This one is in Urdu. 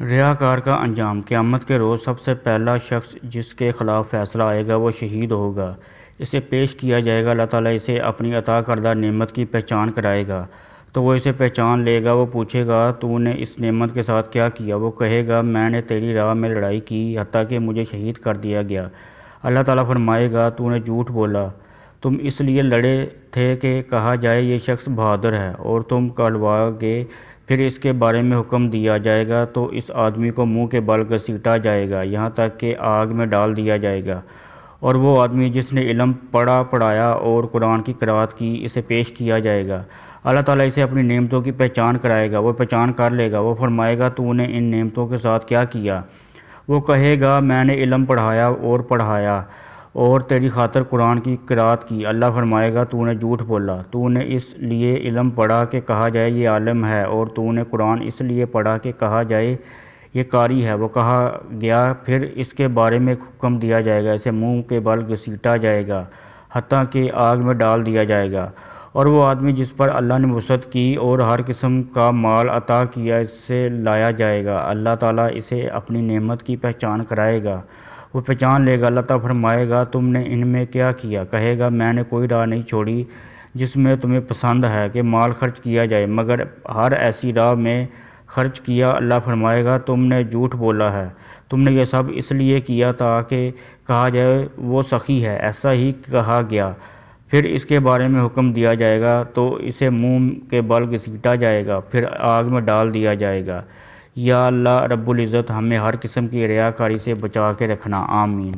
ریاکار کا انجام۔ قیامت کے روز سب سے پہلا شخص جس کے خلاف فیصلہ آئے گا وہ شہید ہوگا۔ اسے پیش کیا جائے گا، اللہ تعالیٰ اسے اپنی عطا کردہ نعمت کی پہچان کرائے گا تو وہ اسے پہچان لے گا۔ وہ پوچھے گا تو نے اس نعمت کے ساتھ کیا کیا؟ وہ کہے گا میں نے تیری راہ میں لڑائی کی حتیٰ کہ مجھے شہید کر دیا گیا۔ اللہ تعالیٰ فرمائے گا تو نے جھوٹ بولا، تم اس لیے لڑے تھے کہ کہا جائے یہ شخص بہادر ہے اور تم کڑوا گے۔ پھر اس کے بارے میں حکم دیا جائے گا تو اس آدمی کو منہ کے بل گھسیٹا جائے گا یہاں تک کہ آگ میں ڈال دیا جائے گا، اور وہ آدمی جس نے علم پڑھایا اور قرآن کی قرأت کی اسے پیش کیا جائے گا۔ اللہ تعالیٰ اسے اپنی نعمتوں کی پہچان کرائے گا، وہ پہچان کر لے گا۔ وہ فرمائے گا تو نے ان نعمتوں کے ساتھ کیا کیا؟ وہ کہے گا میں نے علم پڑھایا اور تیری خاطر قرآن کی قرأت کی۔ اللہ فرمائے گا تو نے جھوٹ بولا، تو نے اس لیے علم پڑھا کہ کہا جائے یہ عالم ہے، اور تو نے قرآن اس لیے پڑھا کہ کہا جائے یہ قاری ہے۔ وہ کہا گیا پھر اس کے بارے میں حکم دیا جائے گا، اسے منہ کے بل گھسیٹا جائے گا حتیٰ کہ آگ میں ڈال دیا جائے گا، اور وہ آدمی جس پر اللہ نے وسعت کی اور ہر قسم کا مال عطا کیا اسے لایا جائے گا۔ اللہ تعالیٰ اسے اپنی نعمت کی پہچان کرائے گا، وہ پہچان لے گا۔ اللہ تعالیٰ فرمائے گا تم نے ان میں کیا کیا؟ کہے گا میں نے کوئی راہ نہیں چھوڑی جس میں تمہیں پسند ہے کہ مال خرچ کیا جائے، مگر ہر ایسی راہ میں خرچ کیا۔ اللہ فرمائے گا تم نے جھوٹ بولا ہے، تم نے یہ سب اس لیے کیا تاکہ کہا جائے وہ سخی ہے، ایسا ہی کہا گیا۔ پھر اس کے بارے میں حکم دیا جائے گا تو اسے منہ کے بل گھسیٹا جائے گا، پھر آگ میں ڈال دیا جائے گا۔ یا اللہ رب العزت ہمیں ہر قسم کی ریاکاری سے بچا کے رکھنا، آمین۔